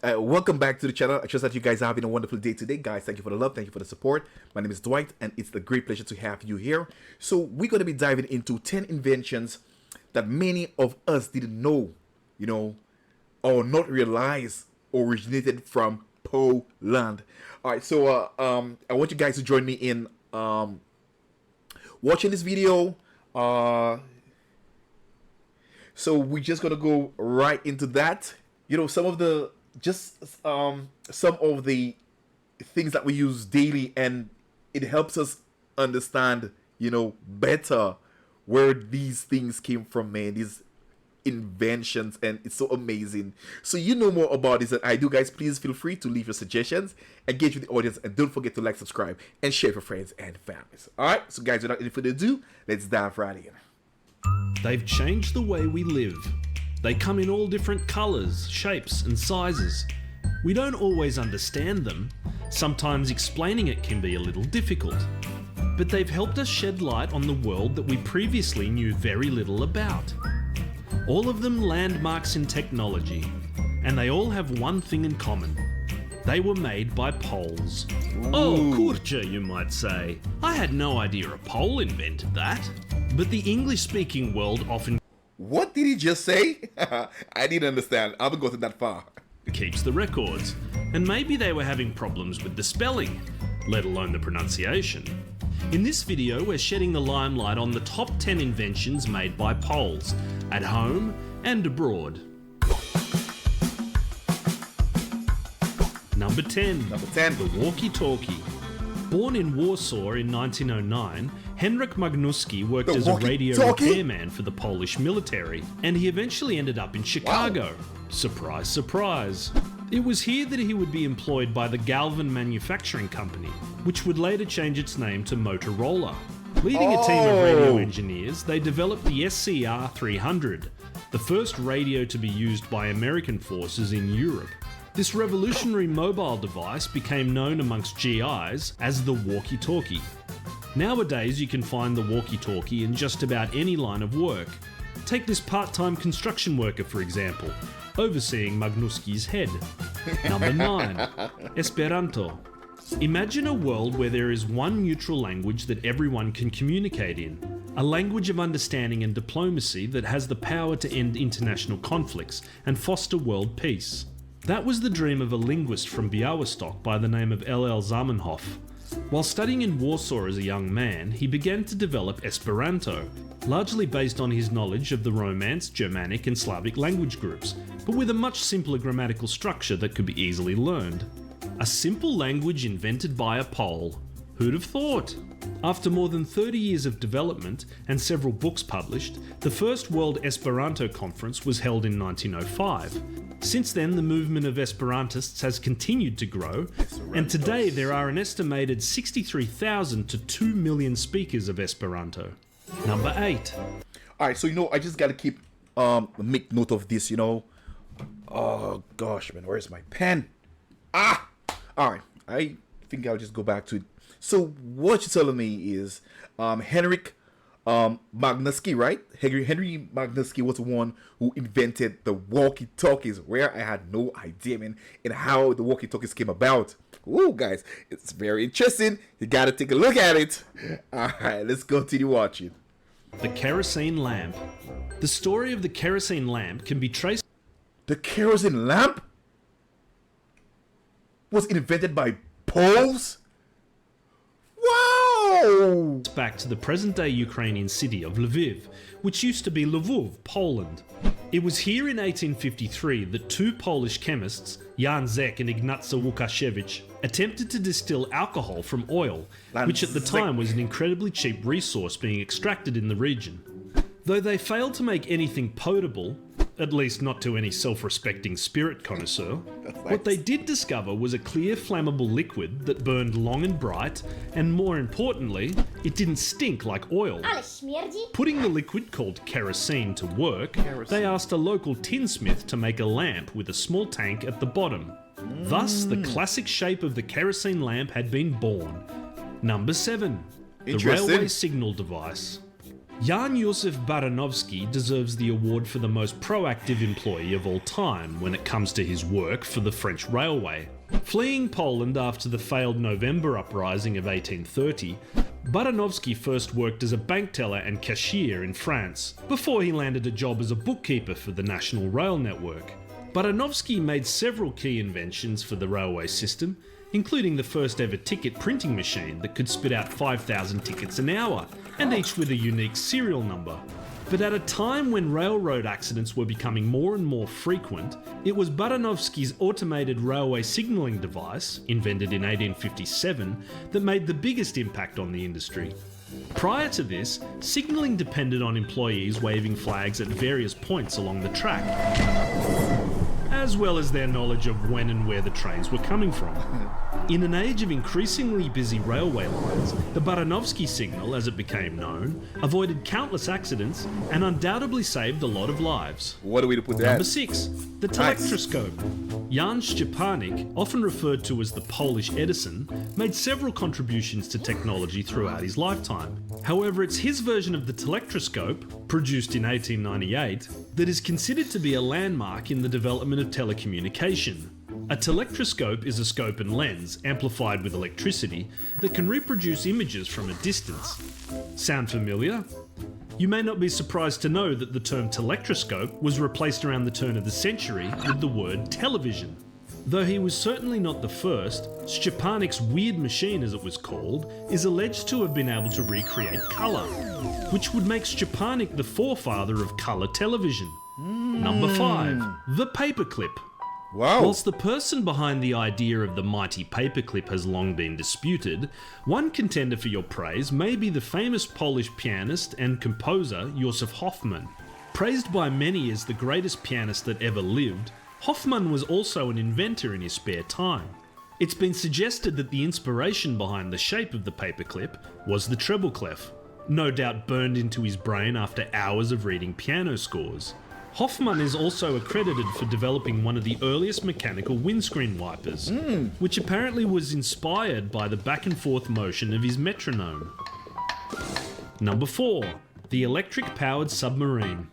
Welcome back to the channel. I trust that you guys are having a wonderful day today, guys. Thank you for the love. Thank you for the support. My name is Dwight, and it's a great pleasure to have you here. So we're going to be diving into 10 inventions that many of us didn't know, or not realize originated from Poland. All right, so I want you guys to join me in watching this video. So we're just gonna go right into that. Some of the some of the things that we use daily, and it helps us understand, better where these things came from, man. These inventions, and it's so amazing. So more about this than I do, guys. Please feel free to leave your suggestions, engage with the audience, and don't forget to like, subscribe, and share for friends and families. All right, so guys, without any further ado, let's dive right in. They've changed the way we live. They come in all different colours, shapes and sizes. We don't always understand them. Sometimes explaining it can be a little difficult. But they've helped us shed light on the world that we previously knew very little about. All of them landmarks in technology, and they all have one thing in common. They were made by Poles. Ooh. Oh, kurczę, you might say. I had no idea a Pole invented that. But the English-speaking world often... What did he just say? I didn't understand. I haven't gotten that far. ...keeps the records. And maybe they were having problems with the spelling, let alone the pronunciation. In this video, we're shedding the limelight on the top 10 inventions made by Poles, at home and abroad. Number 10. The walkie-talkie. Born in Warsaw in 1909, Henryk Magnuski worked as a radio repairman for the Polish military, and he eventually ended up in Chicago. Wow. Surprise, surprise. It was here that he would be employed by the Galvin Manufacturing Company, which would later change its name to Motorola. Leading a team of radio engineers, they developed the SCR 300, the first radio to be used by American forces in Europe. This revolutionary mobile device became known amongst GIs as the walkie-talkie. Nowadays, you can find the walkie-talkie in just about any line of work. Take this part-time construction worker, for example, overseeing Magnuski's head. Number 9. Esperanto. Imagine a world where there is one neutral language that everyone can communicate in. A language of understanding and diplomacy that has the power to end international conflicts and foster world peace. That was the dream of a linguist from Białystok by the name of L.L. Zamenhof. While studying in Warsaw as a young man, he began to develop Esperanto, largely based on his knowledge of the Romance, Germanic and Slavic language groups, but with a much simpler grammatical structure that could be easily learned. A simple language invented by a Pole. Who'd have thought? After more than 30 years of development and several books published, the first World Esperanto Conference was held in 1905. Since then, the movement of Esperantists has continued to grow, and today there are an estimated 63,000 to 2 million speakers of Esperanto. Number 8. Alright, so I just gotta keep make note of this, Oh gosh, man, where's my pen? Alright, I think I'll just go back to it. So what you're telling me is Henryk Magnuski, right? Henry Magnuski was the one who invented the walkie-talkies, where I had no idea, man, and how the walkie-talkies came about. Ooh, guys, it's very interesting. You gotta take a look at it. Alright, let's continue watching. The kerosene lamp. The story of the kerosene lamp can be traced... The kerosene lamp was invented by Poles? Wow! Back to the present-day Ukrainian city of Lviv, which used to be Lvov, Poland. It was here in 1853 that two Polish chemists, Jan Zek and Ignacy Łukasiewicz, attempted to distill alcohol from oil, which at the time was an incredibly cheap resource being extracted in the region. Though they failed to make anything potable, at least not to any self-respecting spirit connoisseur, what they did discover was a clear flammable liquid that burned long and bright, and more importantly, it didn't stink like oil. Putting the liquid called kerosene to work, they asked a local tinsmith to make a lamp with a small tank at the bottom. Thus, the classic shape of the kerosene lamp had been born. Number 7. The railway signal device. Jan Josef Baranovsky deserves the award for the most proactive employee of all time when it comes to his work for the French railway. Fleeing Poland after the failed November uprising of 1830, Baranovsky first worked as a bank teller and cashier in France, before he landed a job as a bookkeeper for the National Rail Network. Baranovsky made several key inventions for the railway system, including the first ever ticket printing machine that could spit out 5,000 tickets an hour, and each with a unique serial number. But at a time when railroad accidents were becoming more and more frequent, it was Baranovsky's automated railway signalling device, invented in 1857, that made the biggest impact on the industry. Prior to this, signalling depended on employees waving flags at various points along the track, as well as their knowledge of when and where the trains were coming from. In an age of increasingly busy railway lines, the Baranovsky signal, as it became known, avoided countless accidents and undoubtedly saved a lot of lives. What do we put that? Number 6. The telectroscope. Jan Szczepanik, often referred to as the Polish Edison, made several contributions to technology throughout his lifetime. However, it's his version of the telectroscope, produced in 1898, that is considered to be a landmark in the development of telecommunication. A telectroscope is a scope and lens, amplified with electricity, that can reproduce images from a distance. Sound familiar? You may not be surprised to know that the term telectroscope was replaced around the turn of the century with the word television. Though he was certainly not the first, Szczepanik's weird machine, as it was called, is alleged to have been able to recreate colour, which would make Szczepanik the forefather of colour television. Number 5. The paperclip. Wow. Whilst the person behind the idea of the mighty paperclip has long been disputed, one contender for your praise may be the famous Polish pianist and composer Josef Hoffmann. Praised by many as the greatest pianist that ever lived, Hoffmann was also an inventor in his spare time. It's been suggested that the inspiration behind the shape of the paperclip was the treble clef, no doubt burned into his brain after hours of reading piano scores. Hoffmann is also accredited for developing one of the earliest mechanical windscreen wipers, which apparently was inspired by the back and forth motion of his metronome. Number 4. The electric-powered submarine.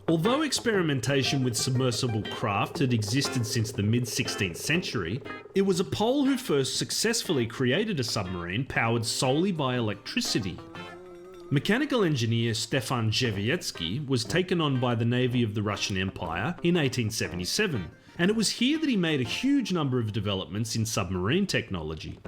Although experimentation with submersible craft had existed since the mid-16th century, it was a Pole who first successfully created a submarine powered solely by electricity. Mechanical engineer Stefan Zhevietsky was taken on by the Navy of the Russian Empire in 1877, and it was here that he made a huge number of developments in submarine technology.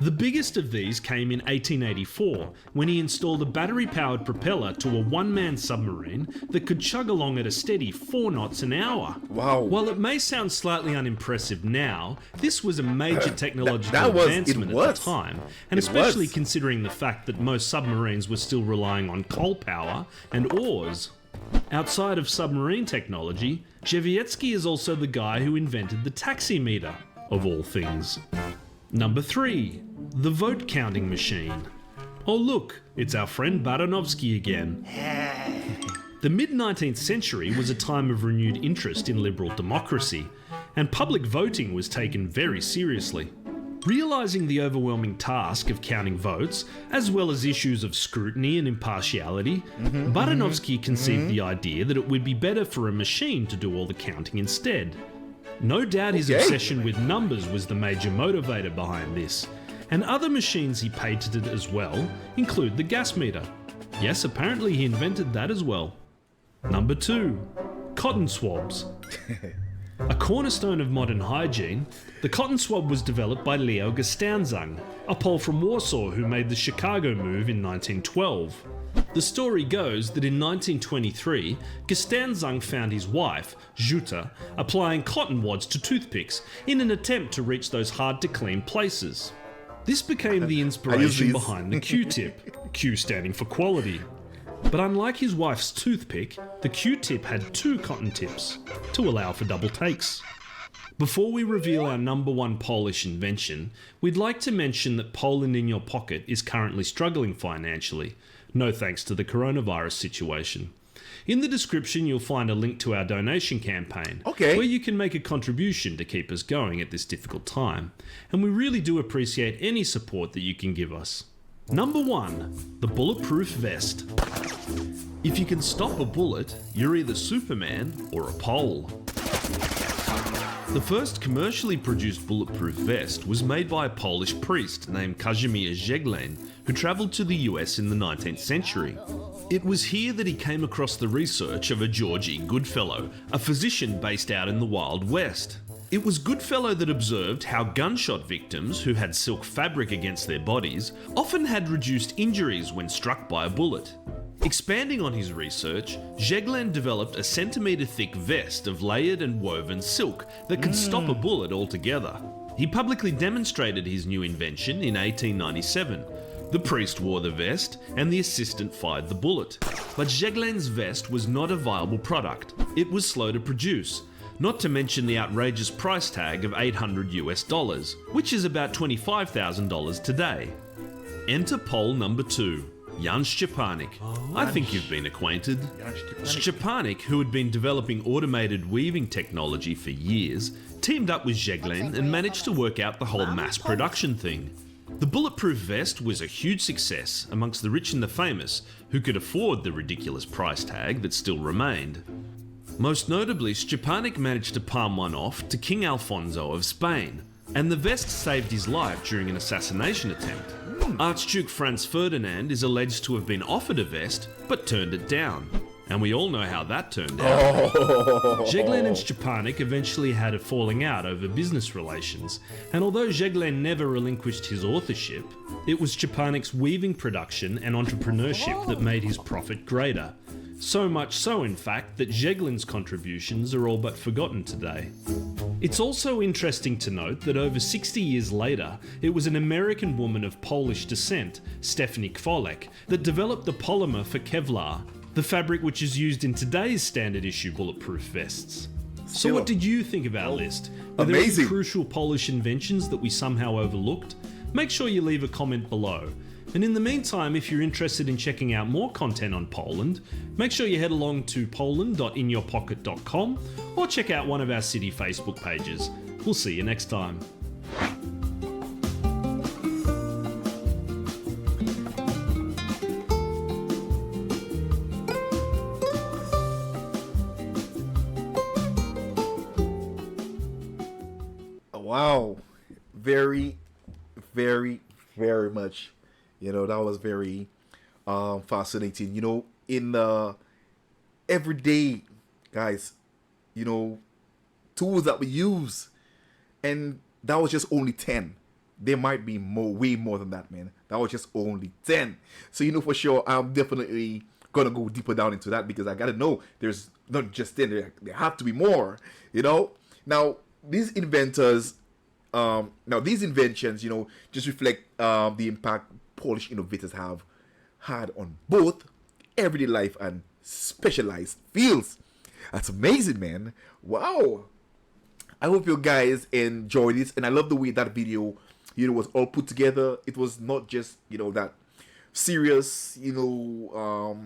The biggest of these came in 1884, when he installed a battery-powered propeller to a one-man submarine that could chug along at a steady 4 knots an hour. Wow. While it may sound slightly unimpressive now, this was a major technological advancement at the time, and especially considering the fact that most submarines were still relying on coal power and oars. Outside of submarine technology, Zhevietsky is also the guy who invented the taximeter, of all things. Number 3. The vote counting machine. Oh look, it's our friend Baranovsky again. The mid-19th century was a time of renewed interest in liberal democracy, and public voting was taken very seriously. Realising the overwhelming task of counting votes, as well as issues of scrutiny and impartiality, Baranovsky conceived the idea that it would be better for a machine to do all the counting instead. No doubt his obsession with numbers was the major motivator behind this, and other machines he patented as well include the gas meter. Yes, apparently he invented that as well. Number 2. Cotton swabs. A cornerstone of modern hygiene, the cotton swab was developed by Leo Gostowzang, a Pole from Warsaw who made the Chicago move in 1912. The story goes that in 1923, Gostowzang found his wife, Jutta, applying cotton wads to toothpicks in an attempt to reach those hard-to-clean places. This became the inspiration behind the Q-tip, Q standing for quality. But unlike his wife's toothpick, the Q-tip had 2 cotton tips, to allow for double takes. Before we reveal our number 1 Polish invention, we'd like to mention that Poland in Your Pocket is currently struggling financially, no thanks to the coronavirus situation. In the description you'll find a link to our donation campaign, where you can make a contribution to keep us going at this difficult time, and we really do appreciate any support that you can give us. Number 1. The bulletproof vest. If you can stop a bullet, you're either Superman or a pole. The first commercially produced bulletproof vest was made by a Polish priest named Kazimierz Zeglen, who travelled to the US in the 19th century. It was here that he came across the research of a George E. Goodfellow, a physician based out in the Wild West. It was Goodfellow that observed how gunshot victims who had silk fabric against their bodies often had reduced injuries when struck by a bullet. Expanding on his research, Zeglen developed a centimetre-thick vest of layered and woven silk that could stop a bullet altogether. He publicly demonstrated his new invention in 1897. The priest wore the vest, and the assistant fired the bullet. But Zeglen's vest was not a viable product. It was slow to produce, not to mention the outrageous price tag of $800 US, which is about $25,000 today. Enter Pole number 2. Jan Szczepanik. I think you've been acquainted. Szczepanik, who had been developing automated weaving technology for years, teamed up with Zeglen and managed to work out the whole mass production thing. The bulletproof vest was a huge success amongst the rich and the famous, who could afford the ridiculous price tag that still remained. Most notably, Szczepanik managed to palm one off to King Alfonso of Spain, and the vest saved his life during an assassination attempt. Archduke Franz Ferdinand is alleged to have been offered a vest, but turned it down. And we all know how that turned out. Zeglen and Szczepanik eventually had a falling out over business relations, and although Zeglen never relinquished his authorship, it was Szczepanik's weaving production and entrepreneurship that made his profit greater. So much so, in fact, that Zeglen's contributions are all but forgotten today. It's also interesting to note that over 60 years later, it was an American woman of Polish descent, Stephanie Kwolek, that developed the polymer for Kevlar, the fabric which is used in today's standard issue bulletproof vests. So what did you think of our list? Were there any crucial Polish inventions that we somehow overlooked? Make sure you leave a comment below. And in the meantime, if you're interested in checking out more content on Poland, make sure you head along to poland.inyourpocket.com or check out one of our city Facebook pages. We'll see you next time. Wow. Very, very, very much. You know, that was very fascinating. You know, in everyday, guys, you know, tools that we use, and that was just only 10. There might be more, way more than that, man. That was just only 10. So, you know, for sure, I'm definitely gonna go deeper down into that, because I gotta know there's not just 10, there have to be more, you know. Now, these inventors, these inventions, you know, just reflect the impact Polish innovators have had on both everyday life and specialized fields. That's amazing, man. Wow. I hope you guys enjoyed this, and I love the way that video, you know, was all put together. It was not just, you know, that serious, you know,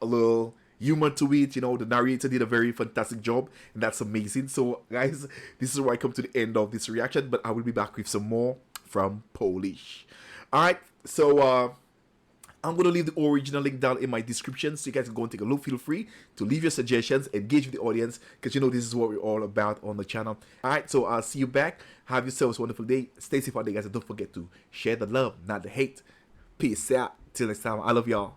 a little humor to it. You know, the narrator did a very fantastic job, and that's amazing. So, guys, this is where I come to the end of this reaction, but I will be back with some more from Polish. Alright, so I'm going to leave the original link down in my description, so you guys can go and take a look. Feel free to leave your suggestions, engage with the audience, because you know this is what we're all about on the channel. Alright, so I'll see you back. Have yourselves a wonderful day. Stay safe out there, guys, and don't forget to share the love, not the hate. Peace out. Till next time. I love y'all.